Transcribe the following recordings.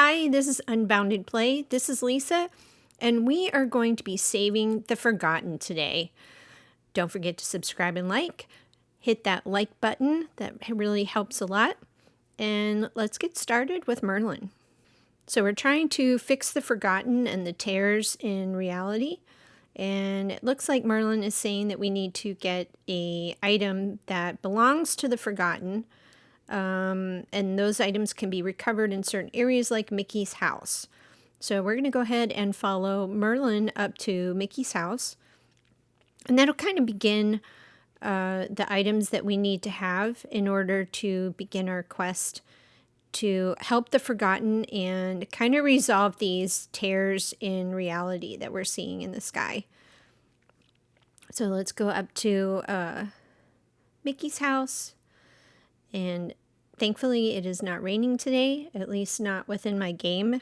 Hi, this is Unbounded Play. This is Lisa, and we are going to be saving the forgotten today. Don't forget to subscribe and like. Hit that like button. That really helps a lot. And let's get started with Merlin. So we're trying to fix the forgotten and the tears in reality. And it looks like Merlin is saying that we need to get an item that belongs to the forgotten. And those items can be recovered in certain areas like Mickey's house. So we're going to go ahead and follow Merlin up to Mickey's house. And that'll kind of begin the items that we need to have in order to begin our quest to help the forgotten and kind of resolve these tears in reality that we're seeing in the sky. So let's go up to Mickey's house. And thankfully, it is not raining today, at least not within my game.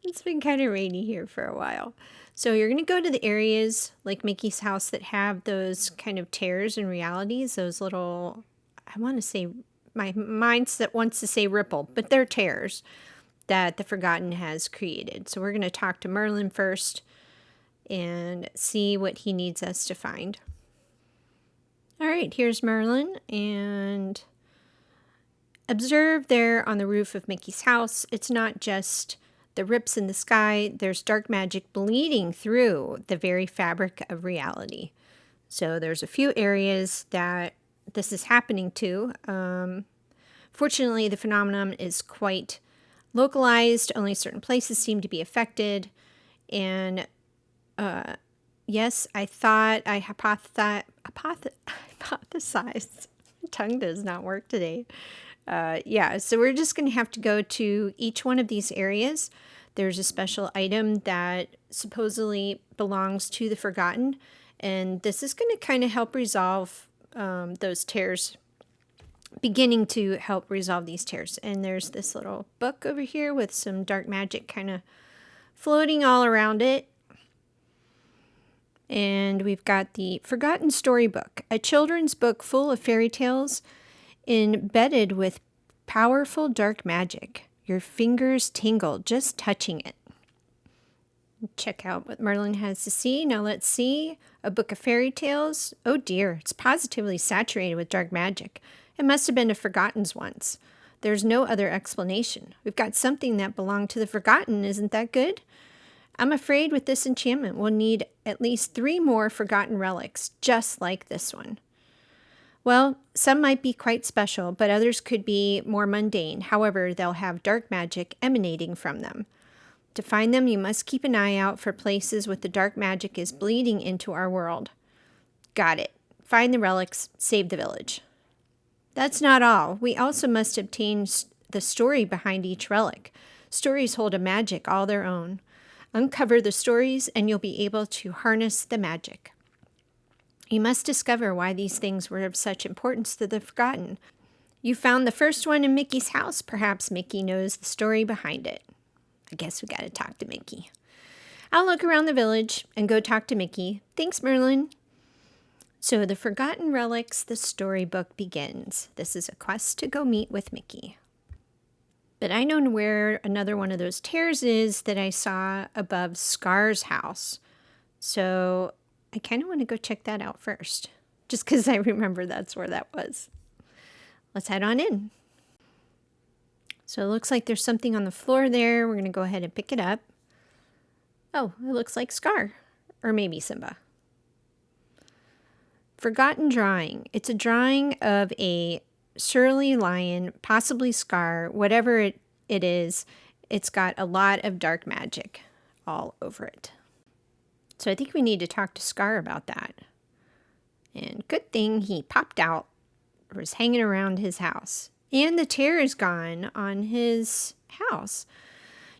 It's been kind of rainy here for a while. So you're going to go to the areas like Mickey's house that have those kind of tears in realities, those little, I want to say, my mindset wants to say ripple, but they're tears that the forgotten has created. So we're going to talk to Merlin first and see what he needs us to find. All right, here's Merlin, and observe there on the roof of Mickey's house. It's not just the rips in the sky. There's dark magic bleeding through the very fabric of reality. So there's a few areas that this is happening to. Fortunately, the phenomenon is quite localized. Only certain places seem to be affected. And yes, I thought I hypothesized. Tongue does not work today. Yeah, so we're just going to have to go to each one of these areas. There's a special item that supposedly belongs to the forgotten, and this is going to kind of help resolve those tears, beginning to help resolve these tears. And there's this little book over here with some dark magic kind of floating all around it. And we've got the Forgotten Storybook, a children's book full of fairy tales embedded with powerful dark magic. Your fingers tingle just touching it. Check out what Merlin has to see. Now let's see. A book of fairy tales. Oh dear, it's positively saturated with dark magic. It must have been the Forgotten's once. There's no other explanation. We've got something that belonged to the Forgotten. Isn't that good? I'm afraid with this enchantment we'll need at least 3 more forgotten relics, just like this one. Well, some might be quite special, but others could be more mundane. However, they'll have dark magic emanating from them. To find them, you must keep an eye out for places with the dark magic is bleeding into our world. Got it. Find the relics, save the village. That's not all. We also must obtain the story behind each relic. Stories hold a magic all their own. Uncover the stories and you'll be able to harness the magic. You must discover why these things were of such importance to the forgotten. You found the first one in Mickey's house. Perhaps Mickey knows the story behind it. I guess we got to talk to Mickey. I'll look around the village and go talk to Mickey. Thanks, Merlin. So the Forgotten Relics, the storybook begins. This is a quest to go meet with Mickey. But I know where another one of those tears is that I saw above Scar's house. So I kind of want to go check that out first, just because I remember that's where that was. Let's head on in. So it looks like there's something on the floor there. We're going to go ahead and pick it up. Oh, it looks like Scar, or maybe Simba. Forgotten drawing. It's a drawing of a surly lion, possibly Scar, whatever it is. It's got a lot of dark magic all over it. So I think we need to talk to Scar about that. And good thing he popped out or was hanging around his house. And the tear is gone on his house.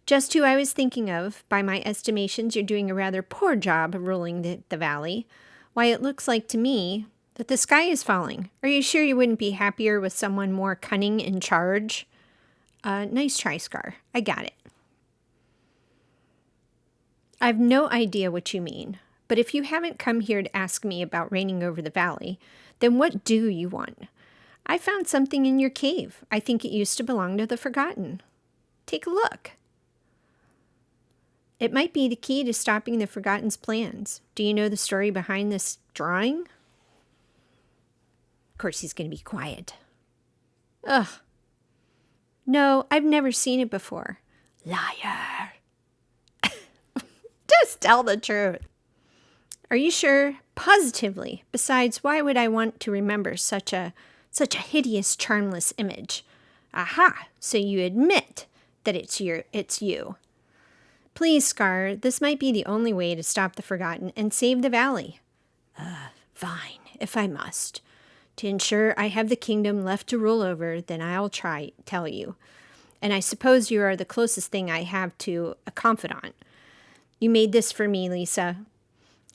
Just who I was thinking of. By my estimations, you're doing a rather poor job of ruling the valley. Why, it looks like to me that the sky is falling. Are you sure you wouldn't be happier with someone more cunning in charge? Nice try, Scar. I got it. I've no idea what you mean, but if you haven't come here to ask me about reigning over the valley, then what do you want? I found something in your cave. I think it used to belong to the Forgotten. Take a look. It might be the key to stopping the Forgotten's plans. Do you know the story behind this drawing? Of course, he's going to be quiet. Ugh. No, I've never seen it before. Liar. Just tell the truth. Are you sure? Positively. Besides, why would I want to remember such a hideous, charmless image? Aha! So you admit that it's you. Please, Scar, this might be the only way to stop the Forgotten and save the valley. Fine, if I must. To ensure I have the kingdom left to rule over, then I'll tell you. And I suppose you are the closest thing I have to a confidant. You made this for me, Lisa.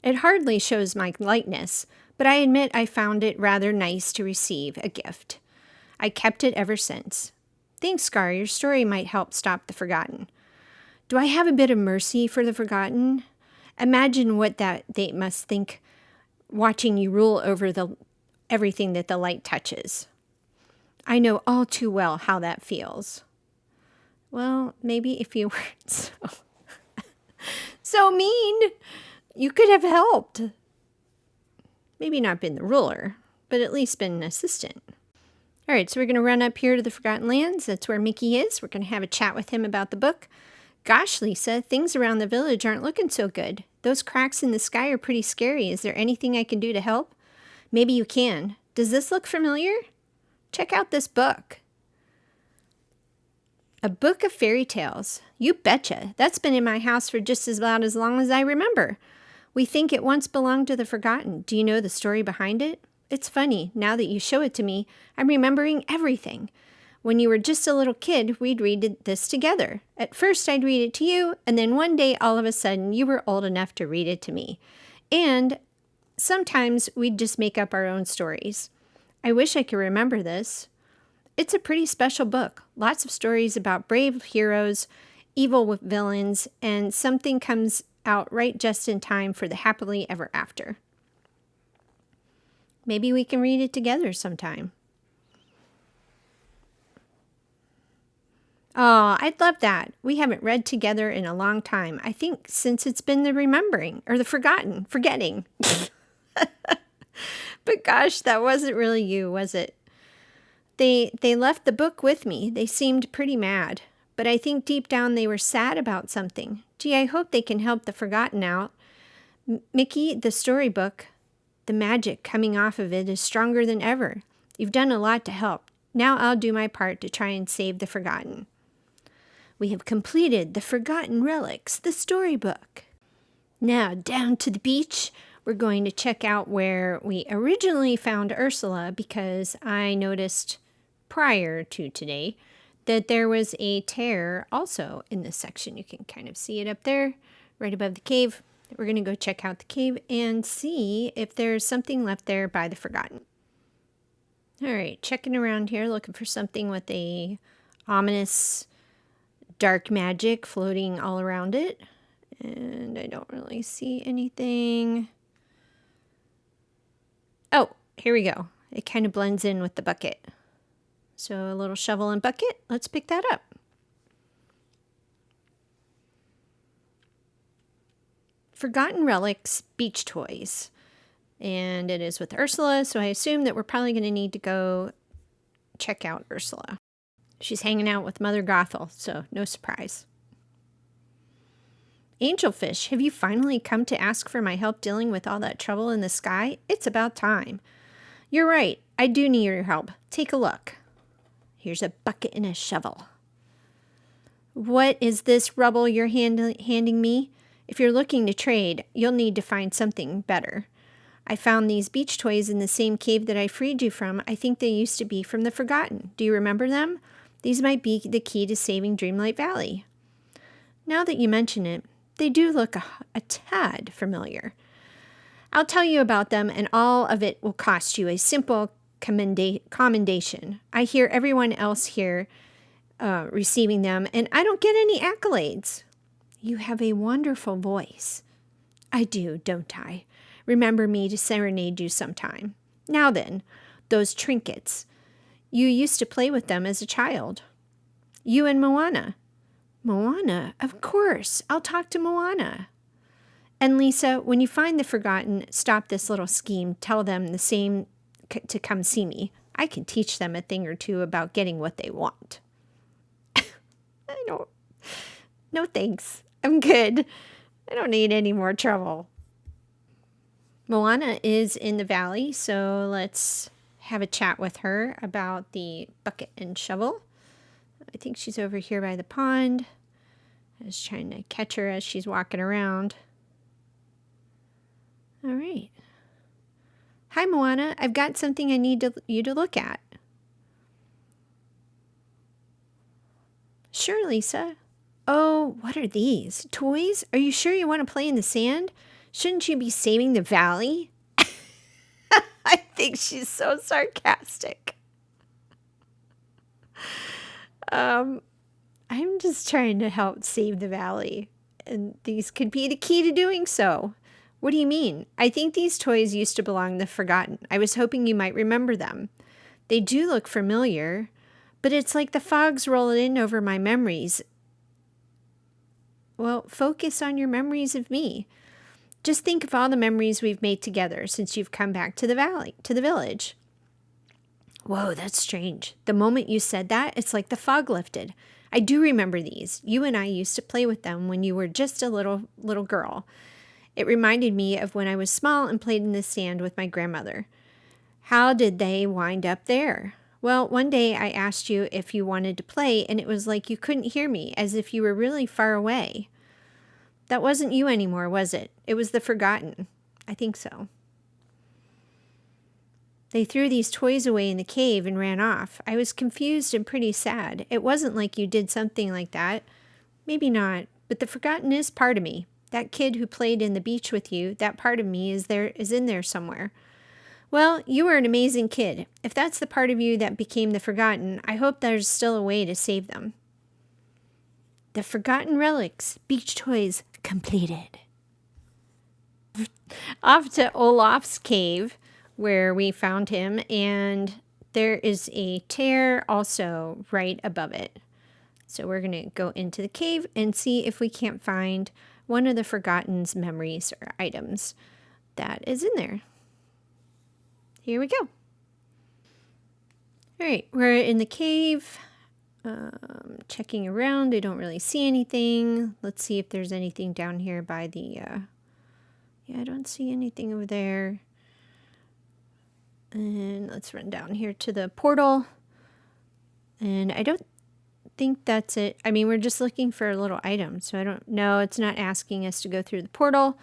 It hardly shows my likeness, but I admit I found it rather nice to receive a gift. I kept it ever since. Thanks, Scar. Your story might help stop the Forgotten. Do I have a bit of mercy for the Forgotten? Imagine what they must think watching you rule over everything that the light touches. I know all too well how that feels. Well, maybe if you weren't so mean, you could have helped. Maybe not been the ruler, but at least been an assistant. All right, so we're going to run up here to the Forgotten Lands. That's where Mickey is. We're going to have a chat with him about the book. Gosh, Lisa, things around the village aren't looking so good. Those cracks in the sky are pretty scary. Is there anything I can do to help? Maybe you can. Does this look familiar? Check out this book. A book of fairy tales. You betcha. That's been in my house for just about as long as I remember. We think it once belonged to the Forgotten. Do you know the story behind it? It's funny. Now that you show it to me, I'm remembering everything. When you were just a little kid, we'd read this together. At first, I'd read it to you, and then one day, all of a sudden, you were old enough to read it to me. And sometimes we'd just make up our own stories. I wish I could remember this. It's a pretty special book. Lots of stories about brave heroes, evil villains, and something comes out right just in time for the happily ever after. Maybe we can read it together sometime. Oh, I'd love that. We haven't read together in a long time. I think since it's been the forgetting. But gosh, that wasn't really you, was it? They left the book with me. They seemed pretty mad. But I think deep down they were sad about something. Gee, I hope they can help the Forgotten out. Mickey, the storybook, the magic coming off of it is stronger than ever. You've done a lot to help. Now I'll do my part to try and save the Forgotten. We have completed the Forgotten Relics, the storybook. Now down to the beach. We're going to check out where we originally found Ursula because I noticed prior to today that there was a tear also in this section. You can kind of see it up there, right above the cave. We're going to go check out the cave and see if there's something left there by the Forgotten. All right, checking around here, looking for something with a ominous dark magic floating all around it. And I don't really see anything. Oh, here we go. It kind of blends in with the bucket. So a little shovel and bucket. Let's pick that up. Forgotten Relics Beach Toys. And it is with Ursula, so I assume that we're probably going to need to go check out Ursula. She's hanging out with Mother Gothel, so no surprise. Angelfish, have you finally come to ask for my help dealing with all that trouble in the sky? It's about time. You're right, I do need your help. Take a look. Here's a bucket and a shovel. What is this rubble you're handing me? If you're looking to trade, you'll need to find something better. I found these beach toys in the same cave that I freed you from. I think they used to be from the Forgotten. Do you remember them? These might be the key to saving Dreamlight Valley. Now that you mention it, they do look a tad familiar. I'll tell you about them, and all of it will cost you a simple commendation. I hear everyone else here receiving them, and I don't get any accolades. You have a wonderful voice. I do, don't I? Remember me to serenade you sometime. Now then, those trinkets. You used to play with them as a child. You and Moana. Moana? Of course. I'll talk to Moana. And Lisa, when you find the forgotten, stop this little scheme. Tell them the same to come see me. I can teach them a thing or two about getting what they want. I don't. No thanks. I'm good. I don't need any more trouble. Moana is in the valley, so let's have a chat with her about the bucket and shovel. I think she's over here by the pond. I was trying to catch her as she's walking around. All right. Hi, Moana. I've got something I need you to look at. Sure, Lisa. Oh, what are these? Toys? Are you sure you want to play in the sand? Shouldn't you be saving the valley? I think she's so sarcastic. I'm just trying to help save the valley, and these could be the key to doing so. What do you mean? I think these toys used to belong to the forgotten. I was hoping you might remember them. They do look familiar, but it's like the fog's rolling in over my memories. Well, focus on your memories of me. Just think of all the memories we've made together since you've come back to the village. Whoa, that's strange. The moment you said that, it's like the fog lifted. I do remember these. You and I used to play with them when you were just a little girl. It reminded me of when I was small and played in the sand with my grandmother. How did they wind up there? Well, one day I asked you if you wanted to play, and it was like you couldn't hear me, as if you were really far away. That wasn't you anymore, was it? It was the forgotten. I think so. They threw these toys away in the cave and ran off. I was confused and pretty sad. It wasn't like you did something like that. Maybe not, but the forgotten is part of me. That kid who played in the beach with you, that part of me is in there somewhere. Well, you were an amazing kid. If that's the part of you that became the forgotten, I hope there's still a way to save them. The forgotten relics, beach toys, completed. Off to Olaf's cave, where we found him, and there is a tear also right above it. So we're going to go into the cave and see if we can't find one of the forgotten's memories or items that is in there. Here we go. All right, we're in the cave, checking around. I don't really see anything. Let's see if there's anything down here by the, yeah, I don't see anything over there. And let's run down here to the portal. And I don't think that's it. I mean, we're just looking for a little item, so I don't know. It's not asking us to go through the portal.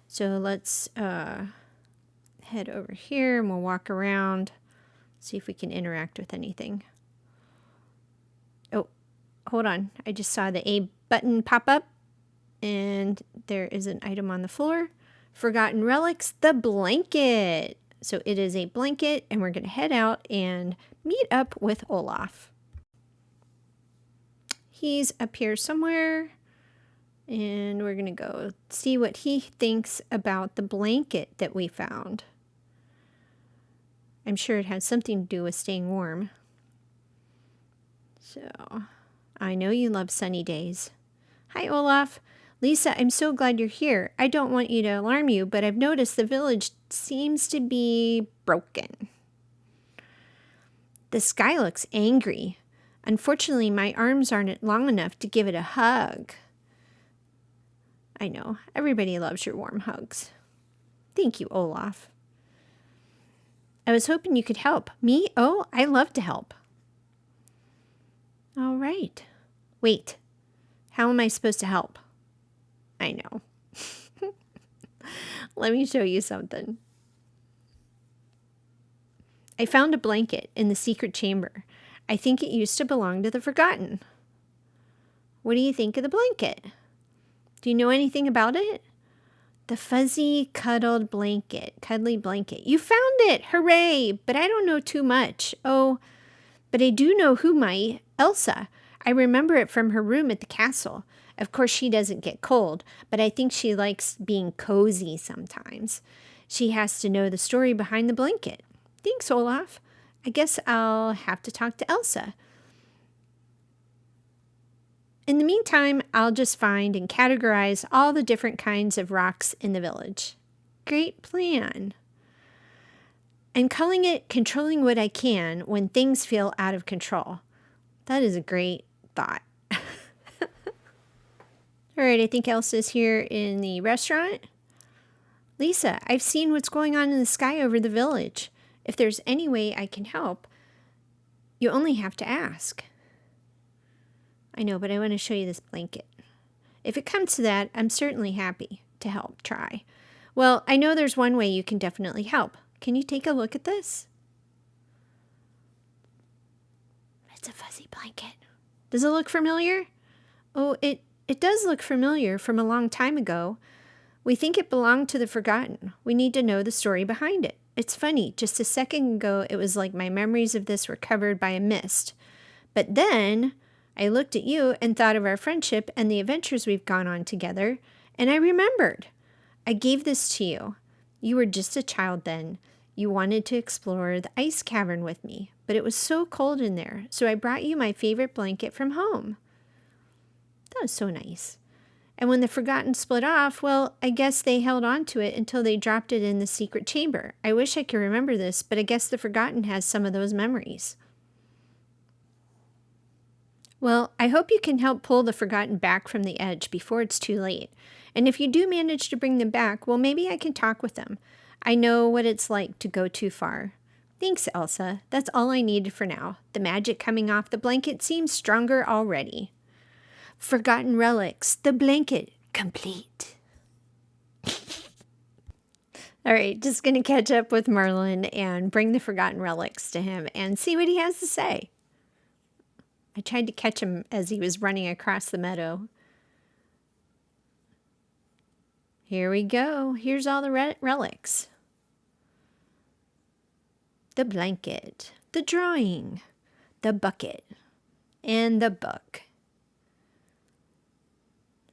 So let's head over here and we'll walk around, see if we can interact with anything. Oh, hold on. I just saw the A button pop up, and there is an item on the floor. Forgotten relics, the blanket. So it is a blanket, and we're going to head out and meet up with Olaf. He's up here somewhere, and we're going to go see what he thinks about the blanket that we found. I'm sure it has something to do with staying warm. So, I know you love sunny days. Hi, Olaf. Lisa, I'm so glad you're here. I don't want you to alarm you, but I've noticed the village seems to be broken. The sky looks angry. Unfortunately, my arms aren't long enough to give it a hug. I know, everybody loves your warm hugs. Thank you, Olaf. I was hoping you could help. Me? Oh, I love to help. All right. Wait, how am I supposed to help? I know. Let me show you something. I found a blanket in the secret chamber. I think it used to belong to the forgotten. What do you think of the blanket? Do you know anything about it? The fuzzy, cuddly blanket. You found it! Hooray! But I don't know too much. Oh, but I do know who might. Elsa. I remember it from her room at the castle. Of course, she doesn't get cold, but I think she likes being cozy sometimes. She has to know the story behind the blanket. Thanks, Olaf. I guess I'll have to talk to Elsa. In the meantime, I'll just find and categorize all the different kinds of rocks in the village. Great plan. And calling it controlling what I can when things feel out of control. That is a great thought. All right, I think Elsa's here in the restaurant. Lisa, I've seen what's going on in the sky over the village. If there's any way I can help, you only have to ask. I know, but I want to show you this blanket. If it comes to that, I'm certainly happy to help try. Well, I know there's one way you can definitely help. Can you take a look at this? It's a fuzzy blanket. Does it look familiar? Oh, it does look familiar from a long time ago. We think it belonged to the forgotten. We need to know the story behind it. It's funny, just a second ago it was like my memories of this were covered by a mist. But then I looked at you and thought of our friendship and the adventures we've gone on together, and I remembered. I gave this to you. You were just a child then. You wanted to explore the ice cavern with me, but it was so cold in there, so I brought you my favorite blanket from home. That was so nice. And when the Forgotten split off, well, I guess they held on to it until they dropped it in the secret chamber. I wish I could remember this, but I guess the Forgotten has some of those memories. Well, I hope you can help pull the Forgotten back from the edge before it's too late. And if you do manage to bring them back, well, maybe I can talk with them. I know what it's like to go too far. Thanks, Elsa. That's all I needed for now. The magic coming off the blanket seems stronger already. Forgotten relics, the blanket, complete. All right, just going to catch up with Merlin and bring the forgotten relics to him and see what he has to say. I tried to catch him as he was running across the meadow. Here we go. Here's all the relics. The blanket, the drawing, the bucket, and the book.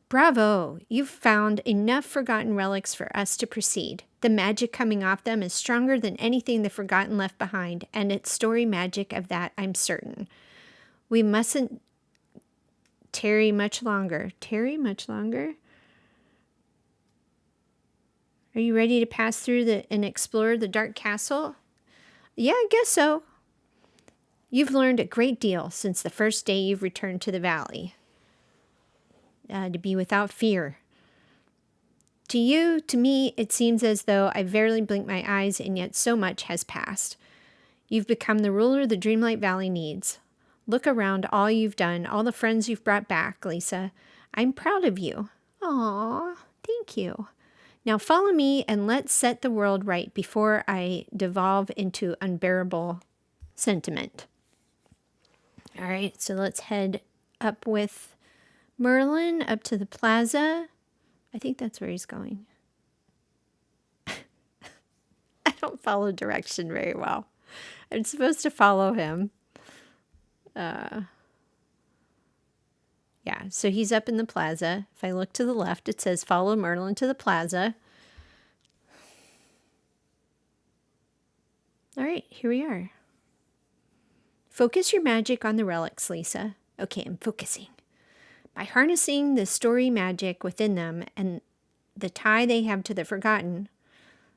Bravo! You've found enough forgotten relics for us to proceed. The magic coming off them is stronger than anything the Forgotten left behind, and it's story magic of that, I'm certain. We mustn't tarry much longer. Tarry much longer? Are you ready to pass through and explore the dark castle? Yeah, I guess so. You've learned a great deal since the first day you've returned to the valley. To be without fear. To you, to me, it seems as though I barely blinked my eyes and yet so much has passed. You've become the ruler the Dreamlight Valley needs. Look around all you've done, all the friends you've brought back, Lisa. I'm proud of you. Aw, thank you. Now follow me and let's set the world right before I devolve into unbearable sentiment. All right, so let's head up with Merlin up to the plaza. I think that's where he's going. I don't follow direction very well. I'm supposed to follow him. Yeah, so he's up in the plaza. If I look to the left, it says follow Merlin to the plaza. All right, here we are. Focus your magic on the relics, Lisa. Okay, I'm focusing. By harnessing the story magic within them and the tie they have to the Forgotten,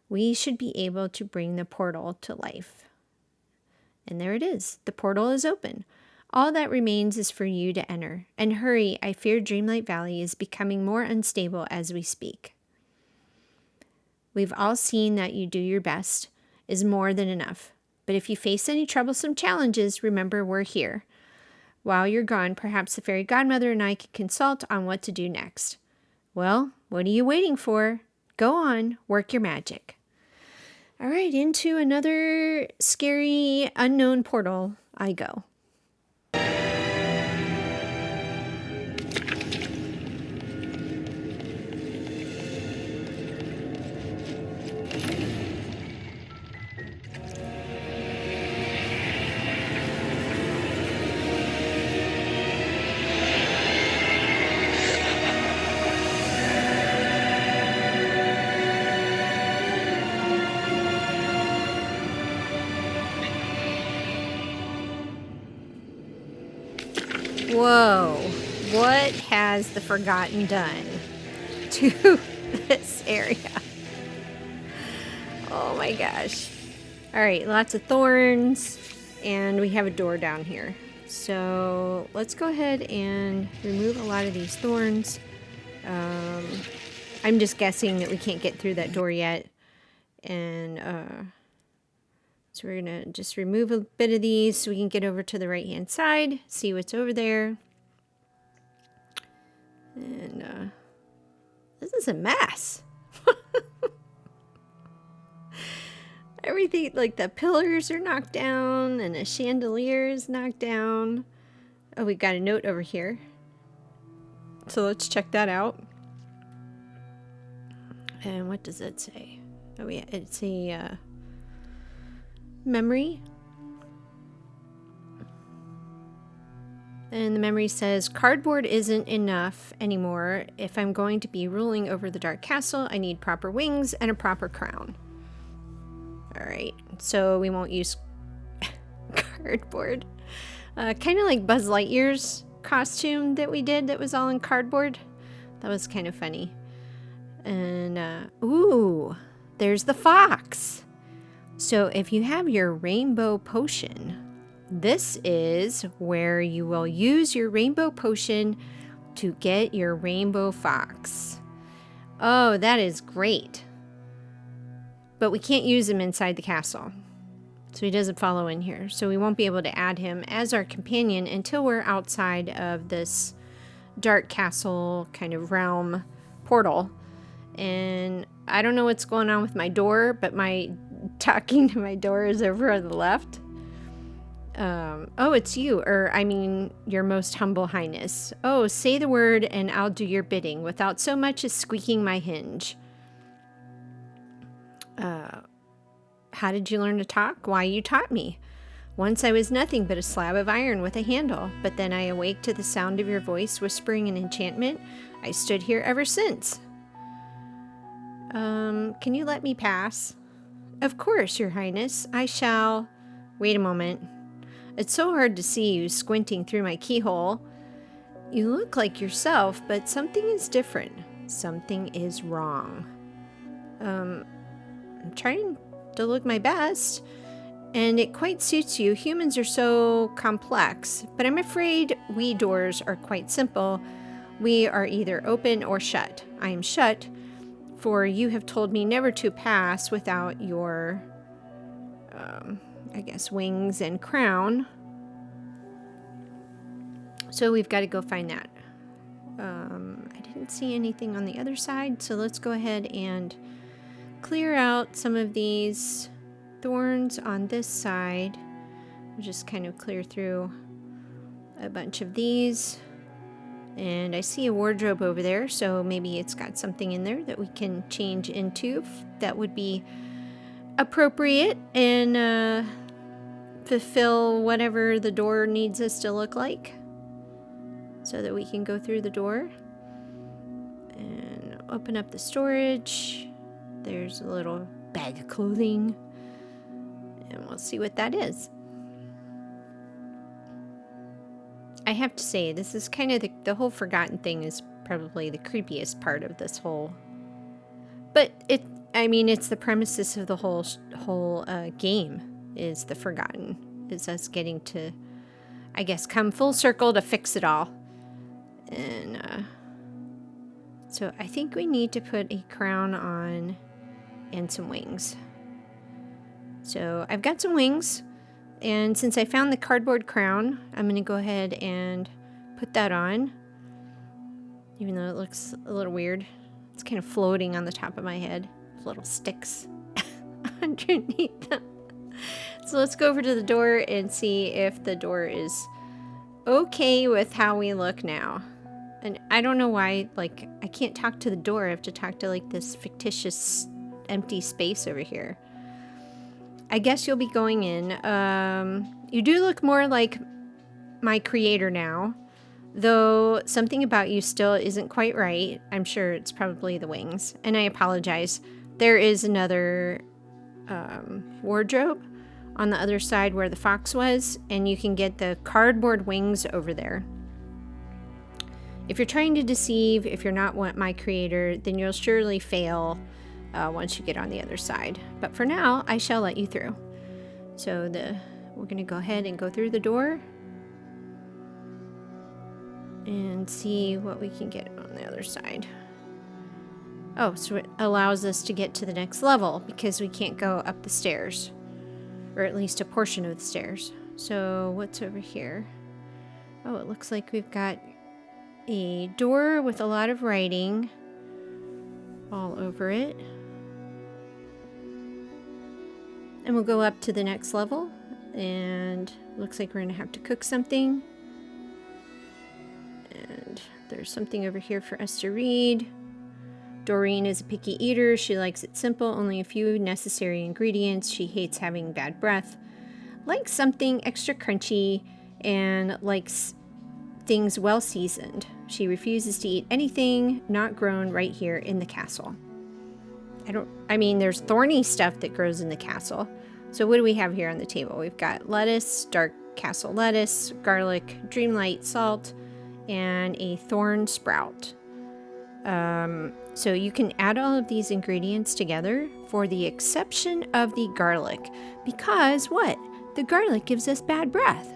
we should be able to bring the portal to life. And there it is. The portal is open. All that remains is for you to enter. And hurry, I fear Dreamlight Valley is becoming more unstable as we speak. We've all seen that you do your best is more than enough. But if you face any troublesome challenges, remember we're here. While you're gone, perhaps the fairy godmother and I can consult on what to do next. Well, what are you waiting for? Go on, work your magic. All right, into another scary, unknown portal I go. Whoa. What has the Forgotten done to this area? Oh my gosh. All right, lots of thorns, and we have a door down here. So let's go ahead and remove a lot of these thorns. I'm just guessing that we can't get through that door yet. And so we're going to just remove a bit of these so we can get over to the right-hand side, see what's over there. And this is a mess. Everything, like the pillars are knocked down and the chandelier is knocked down. Oh, we got a note over here. So let's check that out. And what does it say? Oh yeah, it's a memory. And the memory says, cardboard isn't enough anymore. If I'm going to be ruling over the Dark Castle, I need proper wings and a proper crown. Alright, so we won't use cardboard. Kind of like Buzz Lightyear's costume that we did that was all in cardboard. That was kind of funny. And, ooh, there's the fox. So if you have your rainbow potion, this is where you will use your rainbow potion to get your rainbow fox. Oh, that is great. But we can't use him inside the castle. So he doesn't follow in here. So we won't be able to add him as our companion until we're outside of this dark castle kind of realm portal. And I don't know what's going on with my door, but my talking to my door is over on the left. Oh, it's you, or I mean, your most humble highness. Oh, say the word and I'll do your bidding without so much as squeaking my hinge. How did you learn to talk? Why, you taught me. Once I was nothing but a slab of iron with a handle, but then I awake to the sound of your voice whispering an enchantment. I stood here ever since. Can you let me pass? Of course, your highness. I shall... Wait a moment. It's so hard to see you squinting through my keyhole. You look like yourself, but something is different. Something is wrong. I'm trying to look my best, and it quite suits you. Humans are so complex, but I'm afraid we doors are quite simple. We are either open or shut. I am shut, for you have told me never to pass without your, I guess, wings and crown. So we've got to go find that. I didn't see anything on the other side, so let's go ahead and clear out some of these thorns on this side. We'll just kind of clear through a bunch of these. And I see a wardrobe over there, so maybe it's got something in there that we can change into. That would be appropriate and fulfill whatever the door needs us to look like, so that we can go through the door. And open up the storage. There's a little bag of clothing, and we'll see what that is. I have to say, this is kind of the whole forgotten thing is probably the creepiest part of this whole, but it's the premises of the whole game is the forgotten, is us getting to, I guess, come full circle to fix it all. And so I think we need to put a crown on and some wings. So I've got some wings, and since I found the cardboard crown, I'm going to go ahead and put that on, even though it looks a little weird. It's kind of floating on the top of my head, little sticks underneath them. So let's go over to the door and see if the door is okay with how we look now. And I don't know why, like, I can't talk to the door. I have to talk to, like, this fictitious empty space over here. I guess you'll be going in. You do look more like my creator now, though something about you still isn't quite right. I'm sure it's probably the wings, and I apologize. There is another wardrobe on the other side where the fox was, and you can get the cardboard wings over there. If you're trying to deceive, if you're not my creator, then you'll surely fail once you get on the other side. But for now, I shall let you through. So we're going to go ahead and go through the door and see what we can get on the other side. Oh, so it allows us to get to the next level because we can't go up the stairs, or at least a portion of the stairs. So what's over here? Oh, it looks like we've got a door with a lot of writing all over it. And we'll go up to the next level, and looks like we're going to have to cook something. And there's something over here for us to read. Doreen is a picky eater. She likes it simple, only a few necessary ingredients. She hates having bad breath, likes something extra crunchy, and likes things well seasoned. She refuses to eat anything not grown right here in the castle. I mean, there's thorny stuff that grows in the castle. So what do we have here on the table? We've got lettuce, dark castle lettuce, garlic, dreamlight salt, and a thorn sprout. So you can add all of these ingredients together for the exception of the garlic, because what? The garlic gives us bad breath.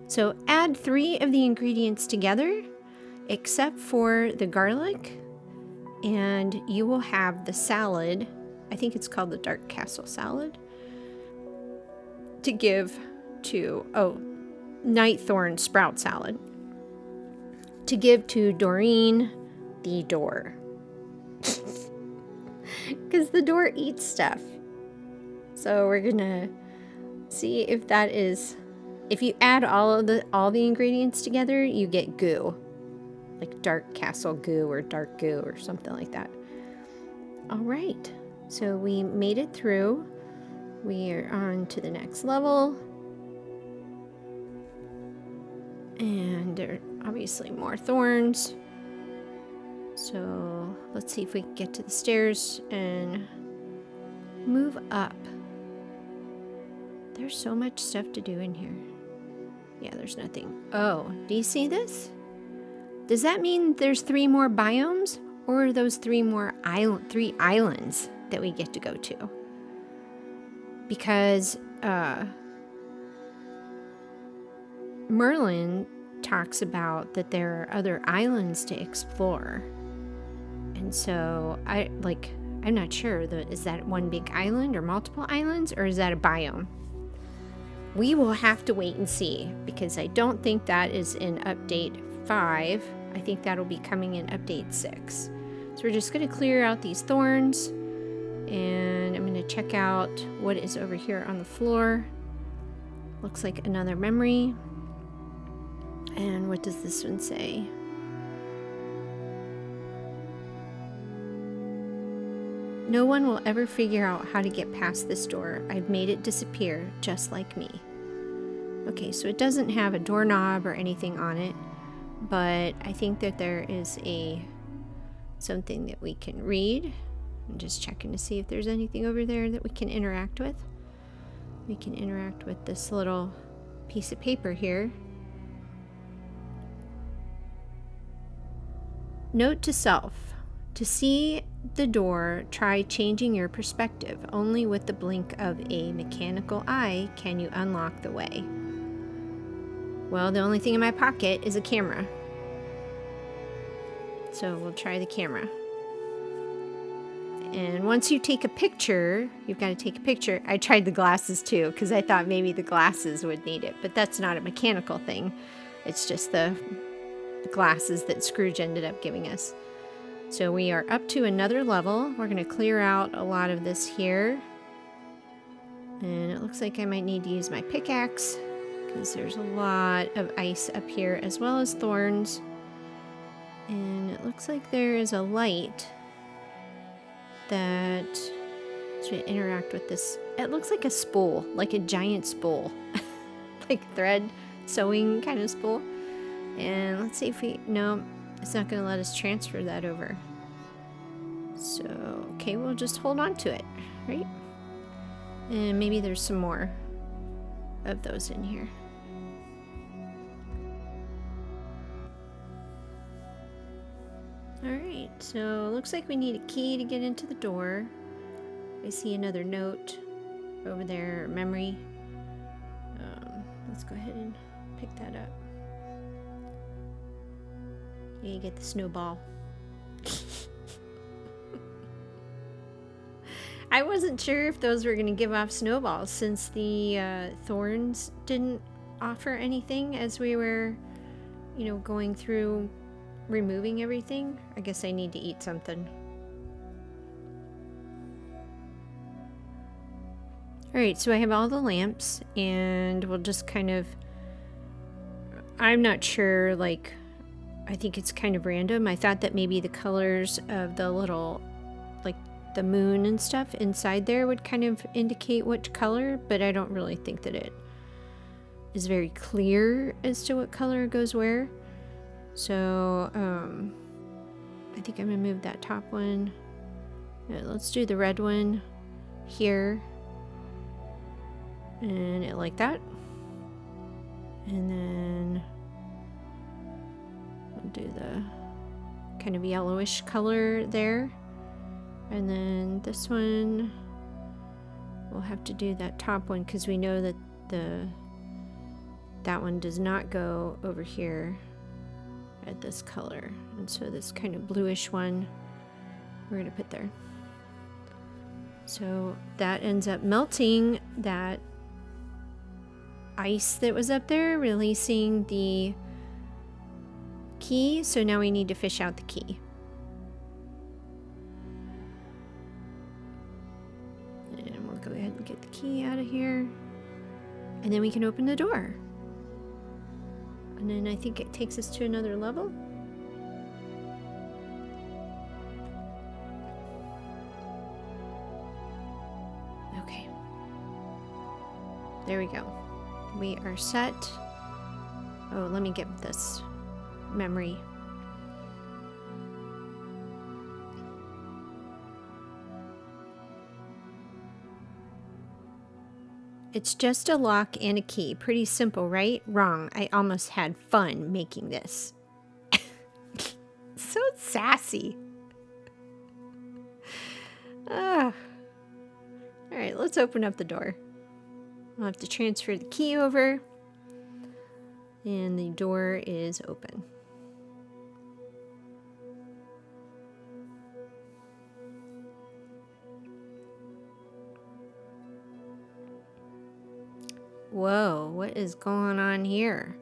So add 3 of the ingredients together, except for the garlic, and you will have the salad. I think it's called the dark castle salad, to give to, night thorn sprout salad, to give to Doreen the door. Because the door eats stuff. So we're gonna see if that is, if you add all the ingredients together, you get goo, like dark castle goo or dark goo or something like that. All right, so we made it through. We are on to the next level, and there are obviously more thorns. So let's see if we can get to the stairs and move up. There's so much stuff to do in here. Yeah, there's nothing. Oh, do you see this? Does that mean there's 3 more biomes, or are those 3 islands that we get to go to? Because Merlin talks about that there are other islands to explore. And so I'm not sure, is that one big island or multiple islands, or is that a biome? We will have to wait and see, because I don't think that is in update 5. I think that'll be coming in update 6. So we're just going to clear out these thorns, and I'm going to check out what is over here on the floor. Looks like another memory. And what does this one say? No one will ever figure out how to get past this door. I've made it disappear just like me. Okay, so it doesn't have a doorknob or anything on it, but I think that there is something that we can read. I'm just checking to see if there's anything over there that we can interact with. We can interact with this little piece of paper here. Note to self: to see the door, try changing your perspective. Only with the blink of a mechanical eye can you unlock the way. Well, the only thing in my pocket is a camera. So we'll try the camera. And once you take a picture, you've got to take a picture. I tried the glasses too, because I thought maybe the glasses would need it, but that's not a mechanical thing. It's just the glasses that Scrooge ended up giving us. So we are up to another level. We're going to clear out a lot of this here. And it looks like I might need to use my pickaxe, because there's a lot of ice up here, as well as thorns. And it looks like there is a light that should interact with this. It looks like a spool, like a giant spool, like thread sewing kind of spool. And let's see if no, it's not going to let us transfer that over. So, okay, we'll just hold on to it, right? And maybe there's some more of those in here. Alright, so looks like we need a key to get into the door. I see another note over there, memory. Let's go ahead and pick that up. Yeah, you get the snowball. I wasn't sure if those were going to give off snowballs since the thorns didn't offer anything as we were, you know, going through removing everything. I guess I need to eat something. Alright, so I have all the lamps, and we'll just kind of... I'm not sure, like... I think it's kind of random. I thought that maybe the colors of the little... like, the moon and stuff inside there would kind of indicate which color, but I don't really think that it is very clear as to what color goes where. So, I think I'm gonna move that top one. Yeah, let's do the red one here. And it like that. And then we'll do the kind of yellowish color there. And then this one, we'll have to do that top one because we know that that one does not go over here at this color. And so this kind of bluish one, we're gonna put there. So that ends up melting that ice that was up there, releasing the key. So now we need to fish out the key. And we'll go ahead and get the key out of here. And then we can open the door. And then I think it takes us to another level. Okay. There we go. We are set. Oh, let me get this memory. It's just a lock and a key. Pretty simple, right? Wrong. I almost had fun making this. So sassy. All right, let's open up the door. I'll have to transfer the key over. And the door is open. Whoa, what is going on here?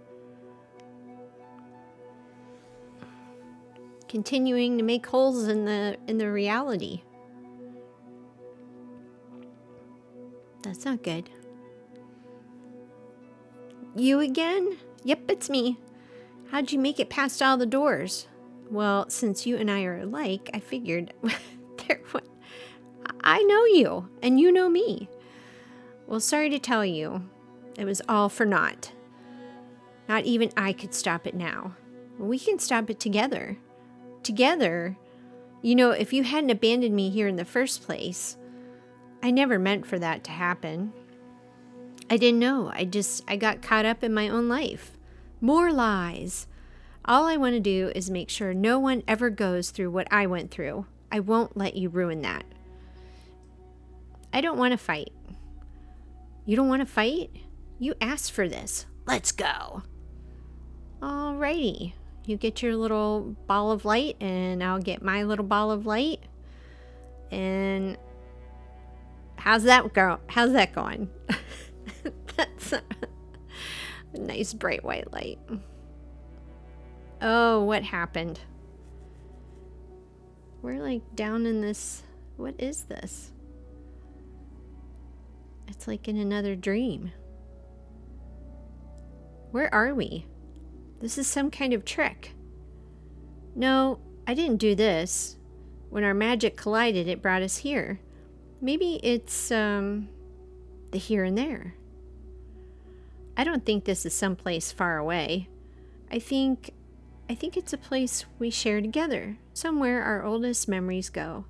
Continuing to make holes in the reality. That's not good. You again? Yep, it's me. How'd you make it past all the doors? Well, since you and I are alike, I figured I know you, and you know me. Well, sorry to tell you, it was all for naught. Not even I could stop it now. We can stop it together. Together, you know, if you hadn't abandoned me here in the first place, I never meant for that to happen. I didn't know. I got caught up in my own life. More lies. All I want to do is make sure no one ever goes through what I went through. I won't let you ruin that. I don't want to fight. You don't want to fight? You asked for this. Let's go. Alrighty. You get your little ball of light and I'll get my little ball of light. And how's that going? That's a nice bright white light. Oh, what happened? We're like down in this. What is this? It's like in another dream. Where are we? This is some kind of trick. No, I didn't do this. When our magic collided, it brought us here. Maybe it's the here and there. I don't think this is someplace far away. I think it's a place we share together, somewhere our oldest memories go.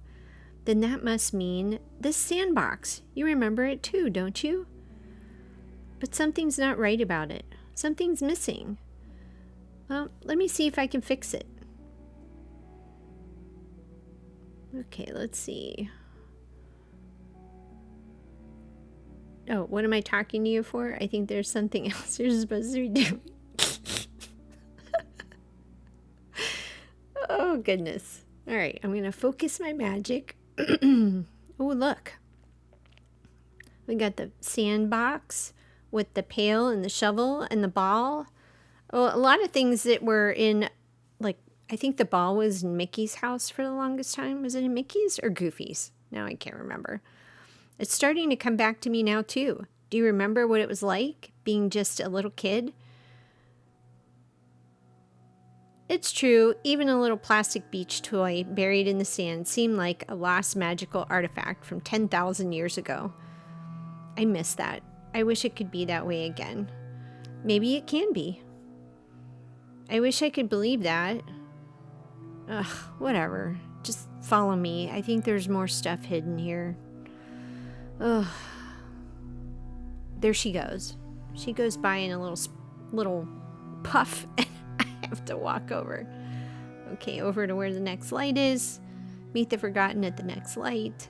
Then that must mean this sandbox. You remember it too, don't you? But something's not right about it. Something's missing. Well, let me see if I can fix it. Okay, let's see. Oh, what am I talking to you for? I think there's something else you're supposed to be doing. Oh, goodness. All right, I'm going to focus my magic. Oh, look. We got the sandbox with the pail and the shovel and the ball. Oh, a lot of things that were in, like, I think the ball was in Mickey's house for the longest time. Was it in Mickey's or Goofy's? Now I can't remember. It's starting to come back to me now, too. Do you remember what it was like being just a little kid? It's true, even a little plastic beach toy buried in the sand seemed like a lost magical artifact from 10,000 years ago. I miss that. I wish it could be that way again. Maybe it can be. I wish I could believe that. Ugh, whatever. Just follow me. I think there's more stuff hidden here. Ugh. There she goes. She goes by in a little puff, and I have to walk over. Okay, over to where the next light is. Meet the forgotten at the next light.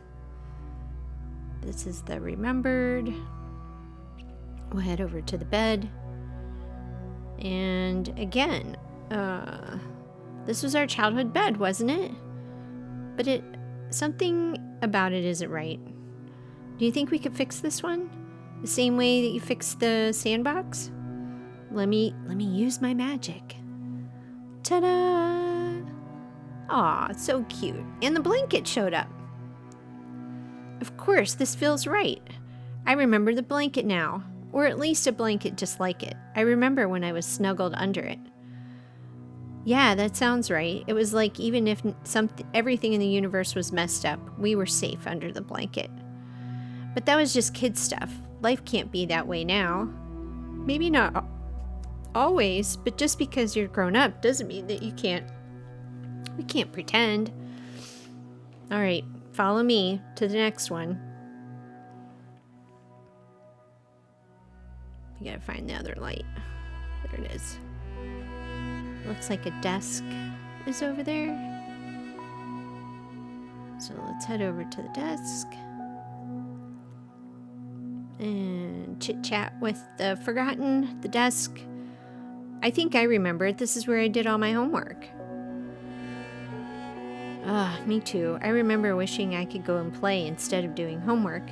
This is the remembered. We'll head over to the bed. And again, this was our childhood bed, wasn't it? But something about it isn't right. Do you think we could fix this one? The same way that you fixed the sandbox? Let me use my magic. Ta-da! Aw, it's so cute. And the blanket showed up. Of course, this feels right. I remember the blanket now. Or at least a blanket just like it. I remember when I was snuggled under it. Yeah, that sounds right. It was like even if everything in the universe was messed up, we were safe under the blanket. But that was just kid stuff. Life can't be that way now. Maybe not always, but just because you're grown up doesn't mean that we can't pretend. All right, follow me to the next one. You gotta find the other light. There it is. Looks like a desk is over there. So let's head over to the desk and chit chat with the forgotten, the desk. I think I remember it. This is where I did all my homework. Me too. I remember wishing I could go and play instead of doing homework.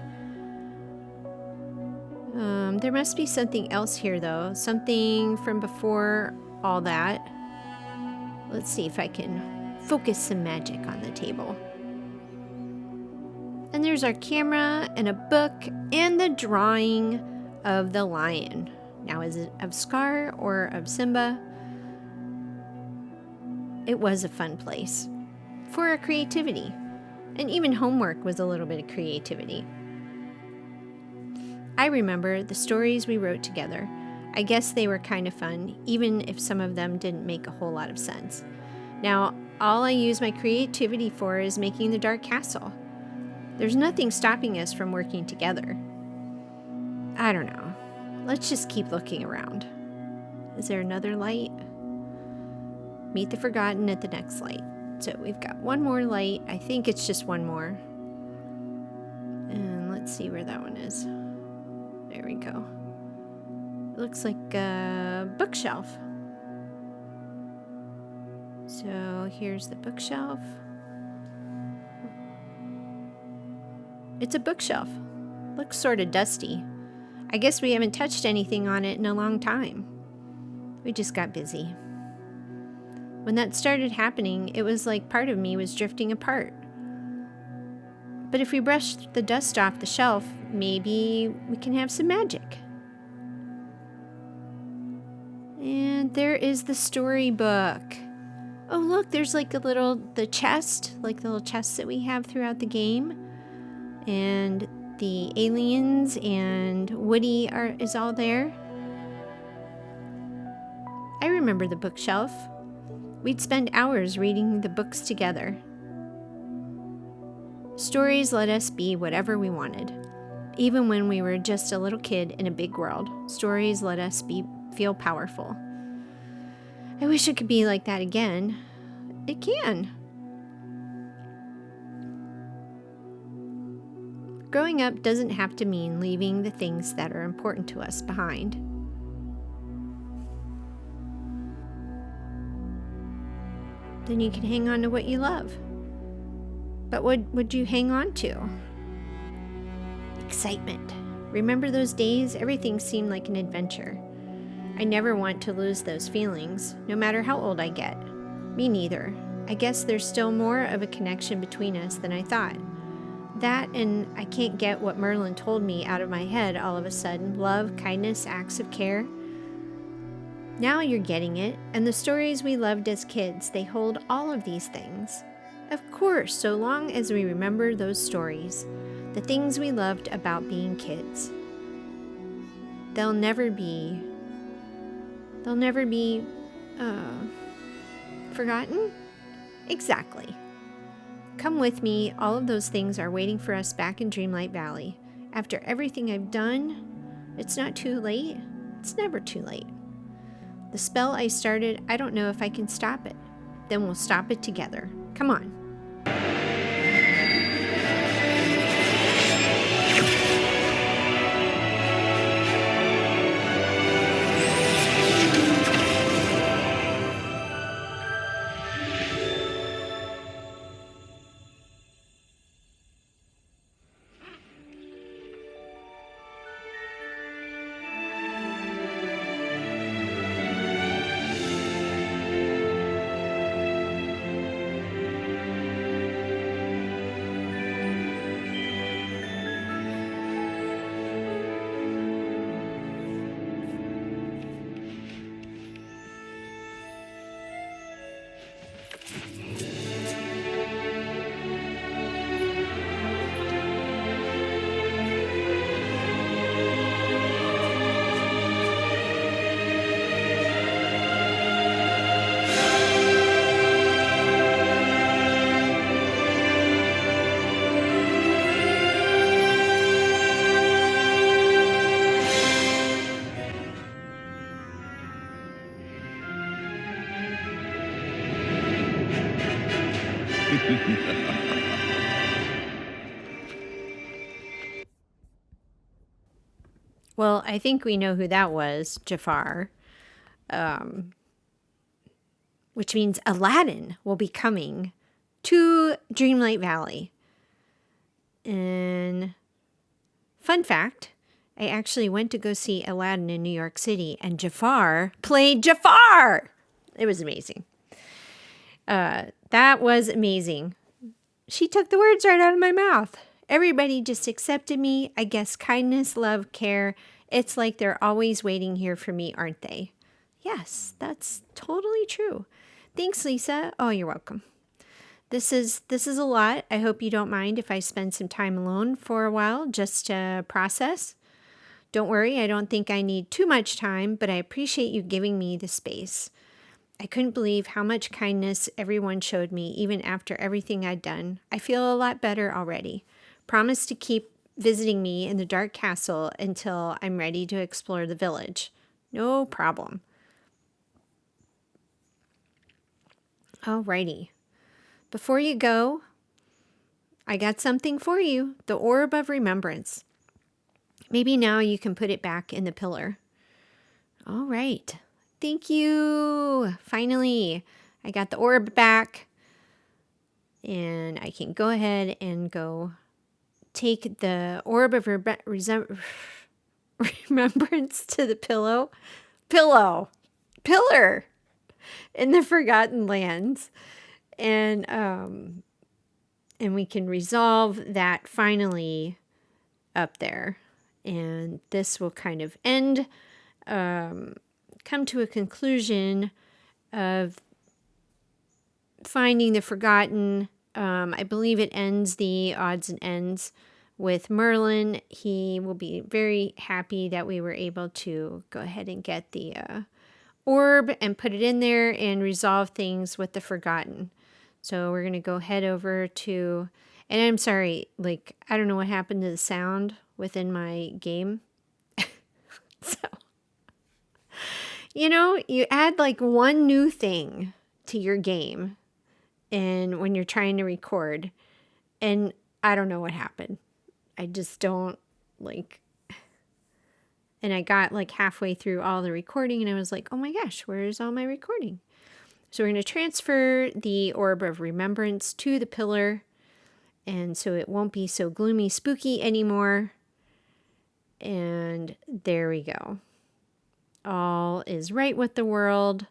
There must be something else here, though. Something from before all that. Let's see if I can focus some magic on the table. And there's our camera and a book and the drawing of the lion. Now, is it of Scar or of Simba? It was a fun place for our creativity. And even homework was a little bit of creativity. I remember the stories we wrote together. I guess they were kind of fun, even if some of them didn't make a whole lot of sense. Now, all I use my creativity for is making the dark castle. There's nothing stopping us from working together. I don't know. Let's just keep looking around. Is there another light? Meet the forgotten at the next light. So we've got one more light. I think it's just one more. And let's see where that one is. There we go. It looks like a bookshelf. So here's the bookshelf. It's a bookshelf. Looks sort of dusty. I guess we haven't touched anything on it in a long time. We just got busy. When that started happening, it was like part of me was drifting apart. But if we brush the dust off the shelf, maybe we can have some magic. And there is the storybook. Oh, look, there's like the chest, like the little chests that we have throughout the game. And the aliens and Woody is all there. I remember the bookshelf. We'd spend hours reading the books together. Stories let us be whatever we wanted. Even when we were just a little kid in a big world, stories let us feel powerful. I wish it could be like that again. It can. growing up doesn't have to mean leaving the things that are important to us behind. Then you can hang on to what you love. But what would you hang on to? Excitement. Remember those days? Everything seemed like an adventure. I never want to lose those feelings, no matter how old I get. Me neither. I guess there's still more of a connection between us than I thought. That, and I can't get what Merlin told me out of my head all of a sudden. Love, kindness, acts of care. Now you're getting it, and the stories we loved as kids, they hold all of these things. Of course, so long as we remember those stories, the things we loved about being kids. They'll never be forgotten? Exactly. Come with me, all of those things are waiting for us back in Dreamlight Valley. After everything I've done, it's not too late. It's never too late. The spell I started, I don't know if I can stop it. Then we'll stop it together. Come on. Well, I think we know who that was, Jafar. Which means Aladdin will be coming to Dreamlight Valley. And fun fact, I actually went to go see Aladdin in New York City, and Jafar played Jafar. It was amazing. That was amazing. She took the words right out of my mouth. Everybody just accepted me. I guess kindness, love, care. It's like they're always waiting here for me, aren't they? Yes, that's totally true. Thanks, Lisa. Oh, you're welcome. This is a lot. I hope you don't mind if I spend some time alone for a while just to process. Don't worry, I don't think I need too much time, but I appreciate you giving me the space. I couldn't believe how much kindness everyone showed me, even after everything I'd done. I feel a lot better already. Promise to keep visiting me in the Dark Castle until I'm ready to explore the village. No problem. Alrighty. Before you go, I got something for you. The Orb of Remembrance. Maybe now you can put it back in the pillar. All right. Thank you. Finally, I got the orb back. And I can go ahead and go take the Orb of Remembrance to the pillar in the Forgotten Lands. And we can resolve that finally up there. And this will kind of end, come to a conclusion of finding the Forgotten. I believe it ends the odds and ends with Merlin. He will be very happy that we were able to go ahead and get the orb and put it in there and resolve things with the Forgotten. So we're going to go head over to, and I'm sorry, like, I don't know what happened to the sound within my game. So, you know, you add like one new thing to your game and when you're trying to record, and I don't know what happened. I just don't like, and I got like halfway through all the recording and I was like, oh my gosh, where's all my recording? So we're going to transfer the orb of remembrance to the pillar, and so it won't be so gloomy, spooky anymore. And there we go. All is right with the world.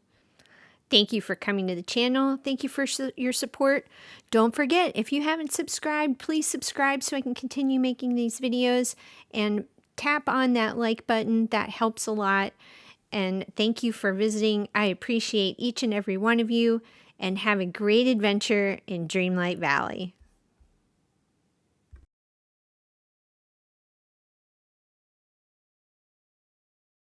Thank you for coming to the channel. Thank you for your support. Don't forget, if you haven't subscribed, please subscribe so I can continue making these videos, and tap on that like button. That helps a lot. And thank you for visiting. I appreciate each and every one of you, and have a great adventure in Dreamlight Valley.